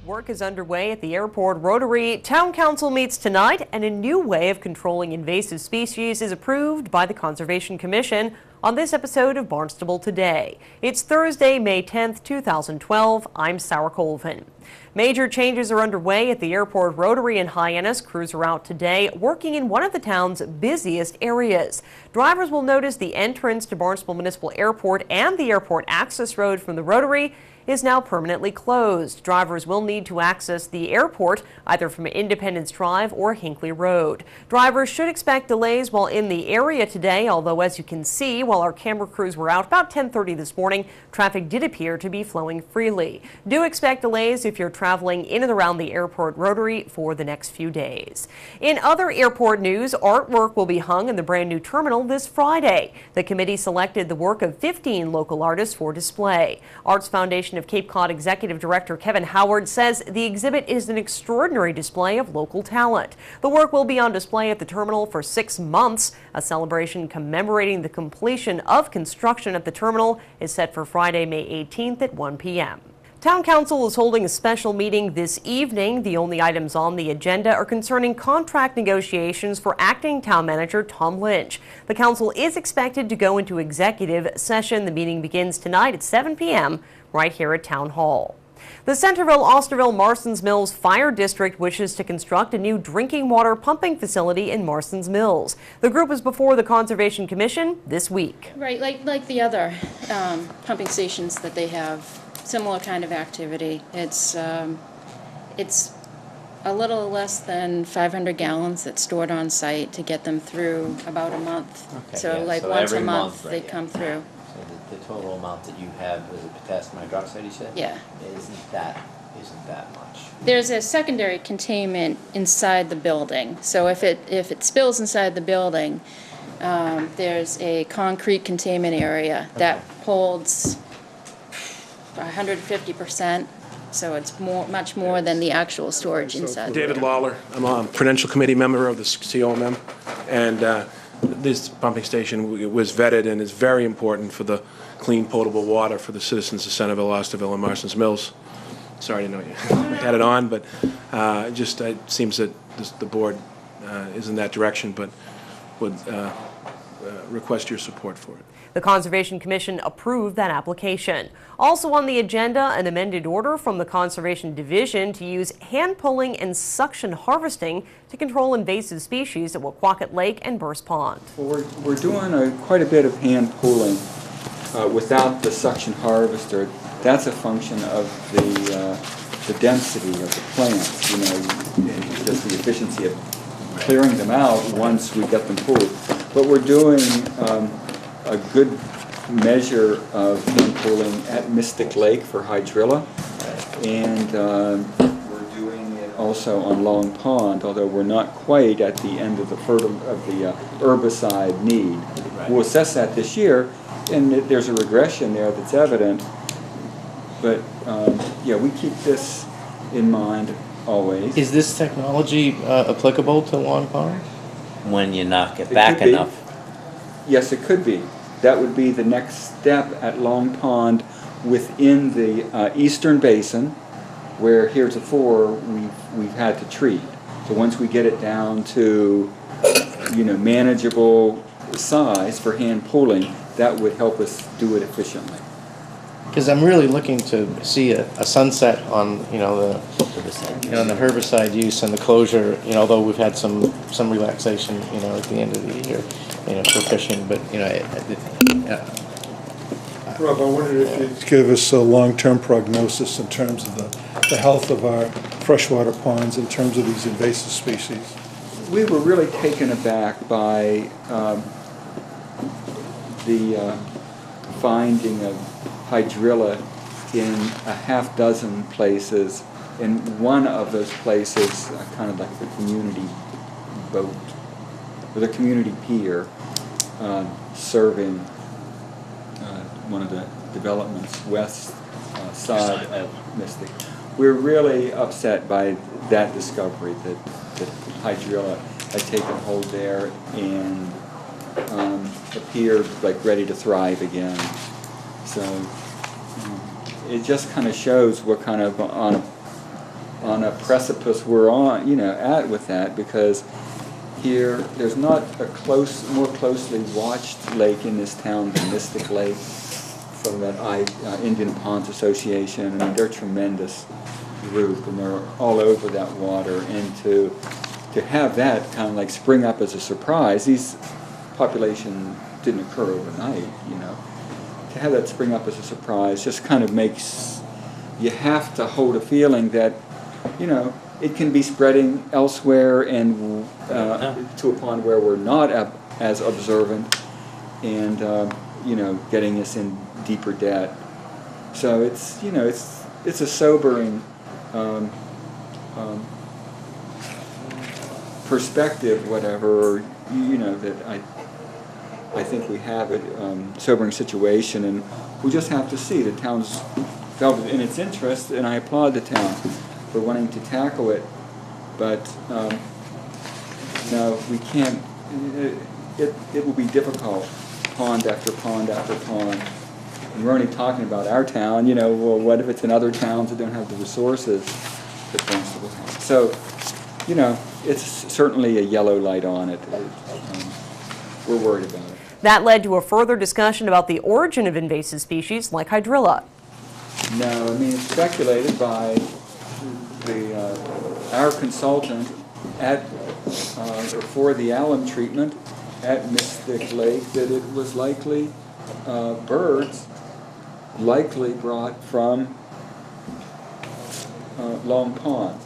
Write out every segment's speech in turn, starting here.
Work is underway at the airport rotary. Town council meets tonight, and a new way of controlling invasive species is approved by the Conservation Commission on this episode of Barnstable Today. It's Thursday, May 10th, 2012. I'm Sarah Colvin. Major changes are underway at the airport rotary in Hyannis. Crews are out today working in one of the town's busiest areas. Drivers will notice the entrance to Barnstable Municipal Airport and the airport access road from the rotary is now permanently closed. Drivers will need to access the airport either from Independence Drive or Hinckley Road. Drivers should expect delays while in the area today, although as you can see, while our camera crews were out about 10:30 this morning, traffic did appear to be flowing freely. Do expect delays if you're traveling in and around the airport rotary for the next few days. In other airport news, artwork will be hung in the brand new terminal this Friday. The committee selected the work of 15 local artists for display. Arts Foundation of Cape Cod Executive Director Kevin Howard says the exhibit is an extraordinary display of local talent. The work will be on display at the terminal for 6 months. A celebration commemorating the completion of construction at the terminal is set for Friday, May 18th at 1 p.m. Town Council is holding a special meeting this evening. The only items on the agenda are concerning contract negotiations for acting town manager Tom Lynch. The council is expected to go into executive session. The meeting begins tonight at 7 p.m. right here at Town Hall. The Centerville, Osterville, Marston's Mills Fire District wishes to construct a new drinking water pumping facility in Marston's Mills. The group was before the Conservation Commission this week. Right, like the other pumping stations that they have, similar kind of activity. It's a little less than 500 gallons that's stored on site to get them through about a month. Okay, so yeah, like so once a every month right, they yeah. come through. So the total amount that you have is potassium hydroxide, you said? Yeah. Isn't that much? There's a secondary containment inside the building. So if it spills inside the building, there's a concrete containment area that holds 150%. So it's much more than the actual storage inside. David Lawler. I'm a Prudential Committee member of the COMM, and this pumping station was vetted and is very important for the clean, potable water for the citizens of Centerville, Osterville, and Marston's Mills. Sorry, I didn't know you had it on, but it seems that the board is in that direction, but would request your support for it. The Conservation Commission approved that application. Also on the agenda, an amended order from the Conservation Division to use hand pulling and suction harvesting to control invasive species at Waquaket Lake and Burst Pond. Well, we're doing quite a bit of hand pulling without the suction harvester. That's a function of the density of the plants, and just the efficiency of clearing them out once we get them pulled. But we're doing a good measure of hand pulling at Mystic Lake for hydrilla, and we're doing it also on Long Pond, although we're not quite at the end of the herbicide need. Right. We'll assess that this year, and there's a regression there that's evident. But yeah, we keep this in mind always. Is this technology applicable to Long Pond? When you knock it back enough. Yes, it could be. That would be the next step at Long Pond within the eastern basin, where heretofore we've had to treat. So once we get it down to manageable size for hand pulling, that would help us do it efficiently. Because I'm really looking to see a sunset on the herbicide use and the closure. Although we've had some relaxation at the end of the year for fishing, but Rob, I wondered if you'd give us a long-term prognosis in terms of the health of our freshwater ponds in terms of these invasive species. We were really taken aback by the finding of hydrilla in a half dozen places. In one of those places, kind of like the community boat, or the community pier, serving one of the developments west side of Mystic. We're really upset by that discovery that hydrilla had taken hold there and appeared like ready to thrive again. So it just kind of shows we're kind of on on a precipice we're on, at with that, because here there's not a more closely watched lake in this town than Mystic Lake from that Indian Ponds Association. I mean, they're a tremendous group, and they're all over that water. And to have that kind of like spring up as a surprise, these population didn't occur overnight, To have that spring up as a surprise just kind of makes you have to hold a feeling that, it can be spreading elsewhere and to a pond where we're not as observant and, getting us in deeper debt. So it's, it's a sobering perspective, whatever, that I think we have a sobering situation, and we just have to see the town's felt it in its interest, and I applaud the town for wanting to tackle it, but no, we can't. It will be difficult, pond after pond after pond. And we're only talking about our town. Well, what if it's in other towns that don't have the resources that Barnstable has? So, it's certainly a yellow light on it. We're worried about it. That led to a further discussion about the origin of invasive species like hydrilla. No, I mean, it's speculated by our consultant for the alum treatment at Mystic Lake that it was likely birds likely brought from Long Pond.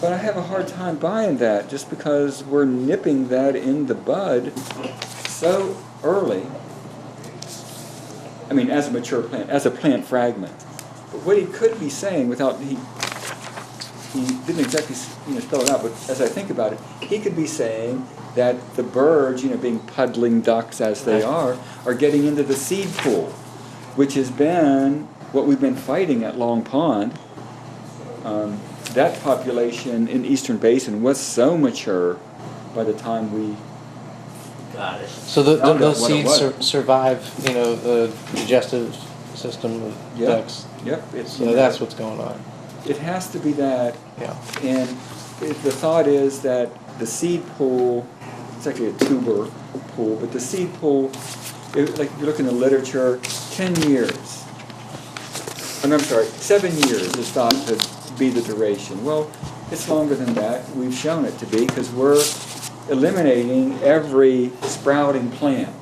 But I have a hard time buying that just because we're nipping that in the bud so early. I mean, as a mature plant, as a plant fragment. But what he could be saying without, he didn't exactly spell it out, but as I think about it, he could be saying that the birds, being puddling ducks as they are getting into the seed pool, which has been what we've been fighting at Long Pond. That population in Eastern Basin was so mature by the time we Got it. So those seeds survive, the digestive system of ducks. Yep. So that's what's going on. It has to be that. Yeah. And the thought is that the seed pool, it's actually a tuber pool, but the seed pool, like if you look in the literature, 10 years. I'm sorry, 7 years is thought to be the duration. Well, it's longer than that. We've shown it to be because we're eliminating every sprouting plant.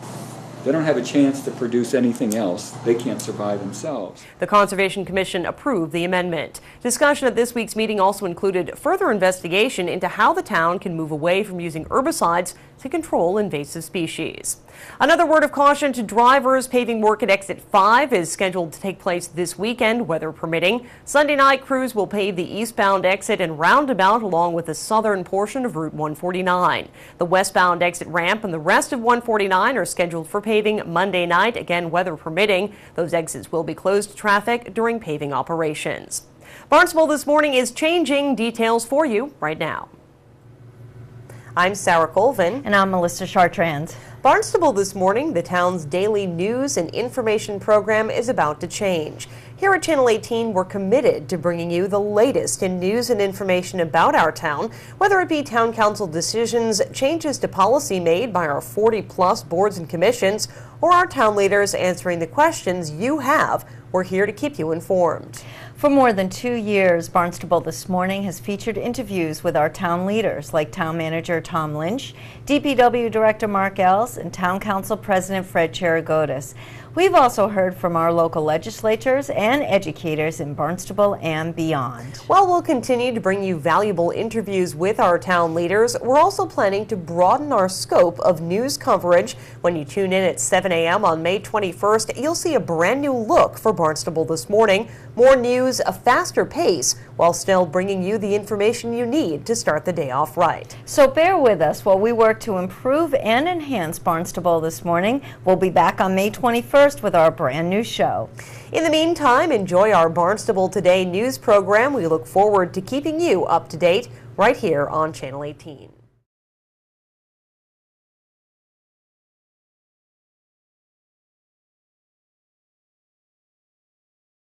They don't have a chance to produce anything else. They can't survive themselves. The Conservation Commission approved the amendment. Discussion at this week's meeting also included further investigation into how the town can move away from using herbicides to control invasive species. Another word of caution to drivers. Paving work at Exit 5 is scheduled to take place this weekend, weather permitting. Sunday night, crews will pave the eastbound exit and roundabout along with the southern portion of Route 149. The westbound exit ramp and the rest of 149 are scheduled for paving Monday night, again weather permitting. Those exits will be closed to traffic during paving operations. Barnstable This Morning is changing. Details for you right now. I'm Sarah Colvin. And I'm Melissa Chartrand. Barnstable This Morning, the town's daily news and information program, is about to change. Here at Channel 18, we're committed to bringing you the latest in news and information about our town, whether it be town council decisions, changes to policy made by our 40-plus boards and commissions, or our town leaders answering the questions you have. We're here to keep you informed. For more than 2 years, Barnstable This Morning has featured interviews with our town leaders like Town Manager Tom Lynch, DPW Director Mark Els, and Town Council President Fred Cherigotis. We've also heard from our local legislators and educators in Barnstable and beyond. While we'll continue to bring you valuable interviews with our town leaders, we're also planning to broaden our scope of news coverage. When you tune in at 7 a.m. on May 21st, you'll see a brand new look for Barnstable This Morning. More news, a faster pace, while still bringing you the information you need to start the day off right. So bear with us while we work to improve and enhance Barnstable This Morning. We'll be back on May 21st with our brand new show. In the meantime, enjoy our Barnstable Today news program. We look forward to keeping you up to date right here on Channel 18.